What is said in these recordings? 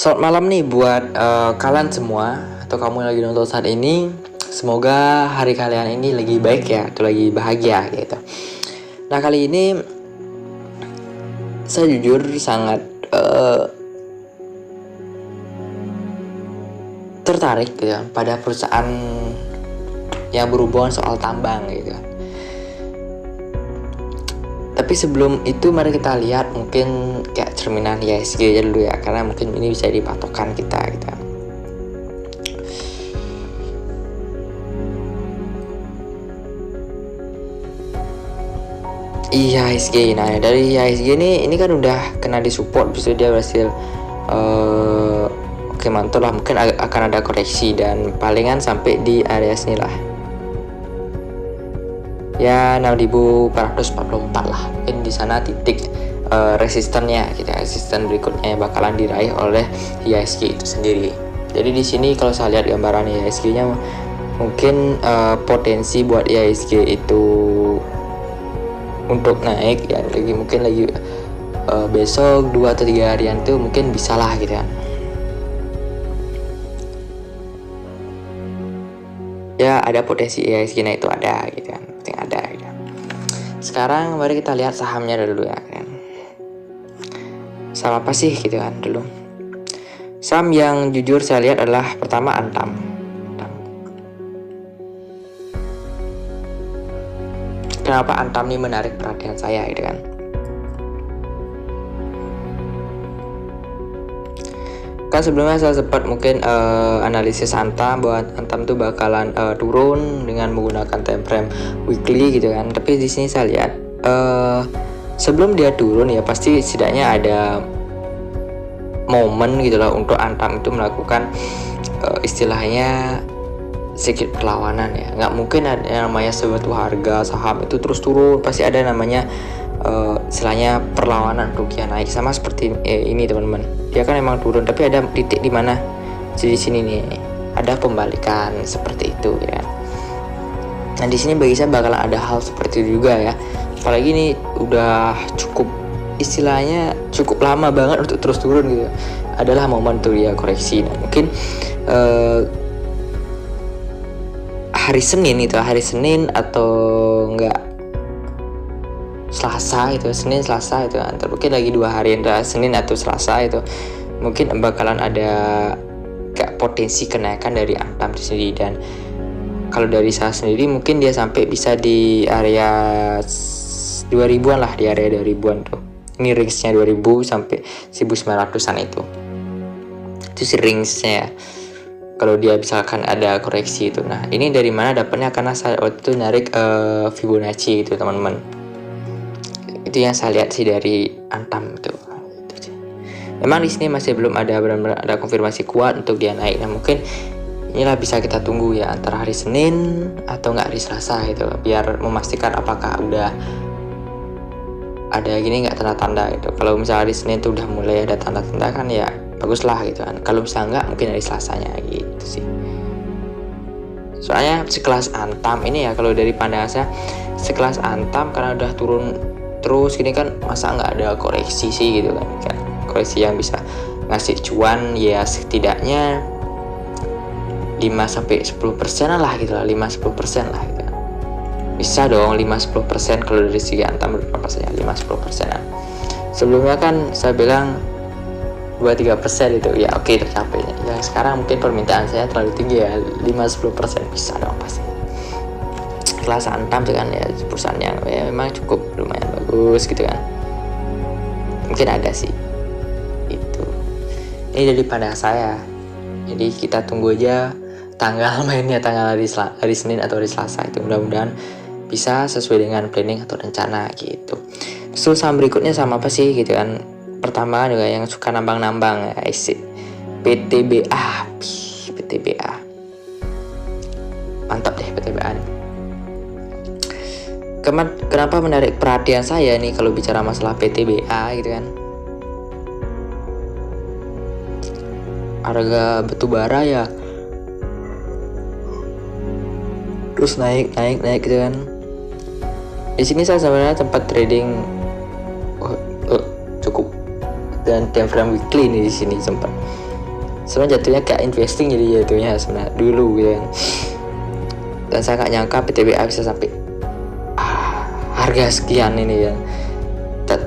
Selamat malam nih buat kalian semua atau kamu yang lagi nonton saat ini. Semoga hari kalian ini lagi baik ya, atau lagi bahagia gitu. Nah, kali ini saya jujur sangat tertarik gitu ya, pada perusahaan yang berhubungan soal tambang gitu. Tapi sebelum itu mari kita lihat mungkin kayak cerminan IHSG aja dulu ya, karena mungkin ini bisa dipatokan kita gitu. IHSG, nah dari IHSG ini kan udah kena di support, bisa dia berhasil oke, mantap lah. Mungkin akan ada koreksi dan palingan sampai di area sini lah ya, 6444 lah. Mungkin di sana titik resistannya gitu, resisten berikutnya yang bakalan diraih oleh IHSG itu sendiri. Jadi di sini kalau saya lihat gambaran IHSG-nya mungkin potensi buat IHSG itu untuk naik ya, mungkin lagi besok 2 atau 3 harian tuh mungkin bisa lah gitu kan. Ya ada potensi IHSG naik itu ada gitu kan, penting ada gitu. Sekarang mari kita lihat sahamnya dulu ya kan. Saham apa sih gitu kan dulu. Saham yang jujur saya lihat adalah pertama Antam. Kenapa Antam ini menarik perhatian saya gitu kan. Kan sebelumnya saya sempat mungkin analisis Antam bahwa Antam tuh bakalan turun dengan menggunakan time frame weekly gitu kan. Tapi di sini saya lihat sebelum dia turun ya pasti setidaknya ada momen gitu lah untuk Antam itu melakukan istilahnya sedikit perlawanan ya. Nggak mungkin ada yang namanya suatu harga saham itu terus turun, pasti ada namanya istilahnya perlawanan untuk dia naik. Sama seperti ini teman-teman, dia kan emang turun tapi ada titik di mana di sini nih ada pembalikan seperti itu ya. Nah di sini bagi saya bakalan ada hal seperti itu juga ya, apalagi ini udah cukup istilahnya cukup lama banget untuk terus turun gitu. Adalah momen tuh ya koreksi. Nah mungkin hari Senin atau enggak Selasa itu, Senin Selasa itu antara mungkin lagi 2 hari antara Senin atau Selasa itu mungkin bakalan ada kayak potensi kenaikan dari Antam di sini. Dan kalau dari saya sendiri mungkin dia sampai bisa di area 2000-an lah, di area 2000-an tuh. Ini range-nya 2000 sampai 1900-an itu sih range-nya kalau dia misalkan ada koreksi itu. Nah ini dari mana dapatnya, karena saya waktu itu narik Fibonacci itu teman-teman. Itu yang saya lihat sih dari Antam itu. Memang di sini masih belum ada benar-benar ada konfirmasi kuat untuk dia naik. Nah mungkin inilah bisa kita tunggu ya antara hari Senin atau nggak hari Selasa itu, biar memastikan apakah udah ada gini nggak tanda-tanda gitu. Kalau misalnya hari Senin itu udah mulai ada tanda-tanda kan ya bagus lah gitu kan. Kalau misalnya nggak, mungkin hari Selasanya gitu sih. Soalnya sekelas Antam ini ya, kalau dari pandangan saya sekelas Antam karena udah turun terus gini kan, masa nggak ada koreksi sih gitu kan. Koreksi yang bisa ngasih cuan ya setidaknya 5-10% lah gitu lah, 5-10% lah gitu. Bisa dong 5-10% kalau dari segi Antam berapa saja 5-10%. Sebelumnya kan saya bilang 2-3% itu ya oke, tercapai ya. Sekarang mungkin permintaan saya terlalu tinggi ya, 5-10% bisa dong pasti. Kelas Antam kan ya perusahaan yang ya memang cukup lumayan bagus gitu kan, mungkin ada sih itu. Ini dari pandangan saya, jadi kita tunggu aja tanggal mainnya, tanggal hari Senin atau hari Selasa itu. Mudah-mudahan bisa sesuai dengan planning atau rencana gitu. Terus saham berikutnya sama apa sih gitu kan. Pertama juga yang suka nambang-nambang ya, PTBA. Mantap deh PTBA nih. Kenapa menarik perhatian saya nih kalau bicara masalah PTBA gitu kan. Harga batubara ya terus naik gitu kan. Di sini saya sebenarnya tempat trading cukup dan time frame weekly nih di sini sempat. sebenarnya jatuhnya kayak investing, jadi jatuhnya sebenarnya dulu gitu kan. Dan saya nggak nyangka PTBA bisa sampai harga sekian ini ya,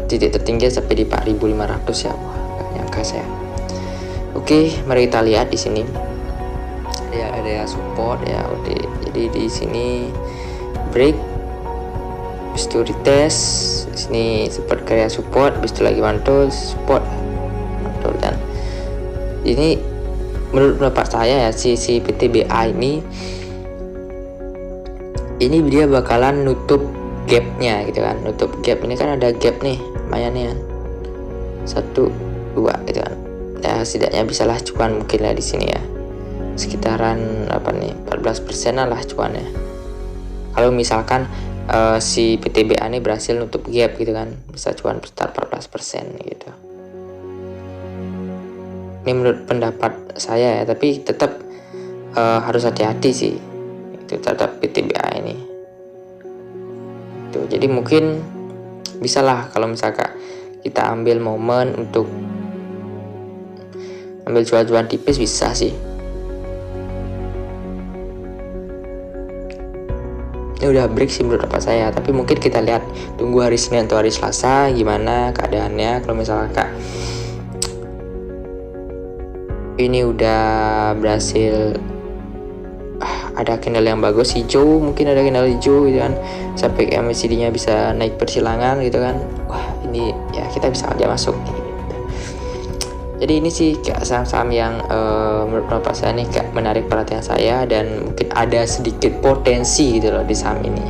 titik tertinggi sampai di 4.500 ya. Wah, nggak nyangka saya. Oke, mari kita lihat di sini ada support ya. Jadi di sini break, habis itu retest, di sini support karya support, habis itu lagi mantul support mantul. Dan ini menurut pendapat saya ya, si PTBA ini dia bakalan nutup gapnya gitu kan. Nutup gap ini kan ada gap nih lumayan nih kan, 1 2 gitu kan ya, setidaknya bisalah cuan mungkin lah di sini ya, sekitaran 14% lah cuannya kalau misalkan si PTBA ini berhasil nutup gap gitu kan, bisa cuan sekitar 14% gitu. Ini menurut pendapat saya ya, tapi tetap harus hati-hati sih itu terhadap PTBA ini tuh. Jadi mungkin bisalah kalau misalkan kita ambil momen untuk ambil cuan-cuan tipis, bisa sih. Ini udah break sih menurut apa saya, tapi mungkin kita lihat tunggu hari Senin atau hari Selasa gimana keadaannya. Kalau misalkan ini udah berhasil ada candle yang bagus hijau, mungkin ada candle hijau gitu kan, sampai MACD-nya bisa naik persilangan gitu kan, wah ini ya kita bisa aja masuk gitu. Jadi ini sih kayak saham-saham yang menurut pendapat saya nih kayak menarik perhatian saya, dan mungkin ada sedikit potensi gitu loh di saham ini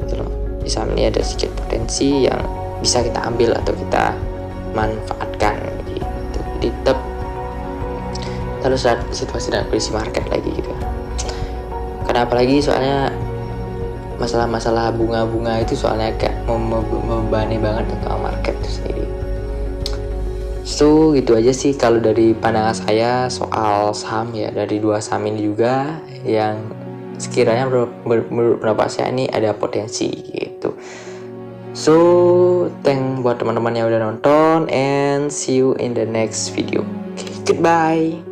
gitu loh. Di saham ini ada sedikit potensi yang bisa kita ambil atau kita manfaatkan gitu. Jadi tetap harus lihat situasi dan kondisi market lagi gitu. Karena apalagi soalnya masalah-masalah bunga-bunga itu soalnya kayak membebani banget untuk market itu sendiri. So gitu aja sih kalau dari pandangan saya soal saham ya, dari 2 saham ini juga yang sekiranya menurut pendapat saya ini ada potensi gitu. So thank buat teman-teman yang udah nonton, and see you in the next video. Okay, goodbye.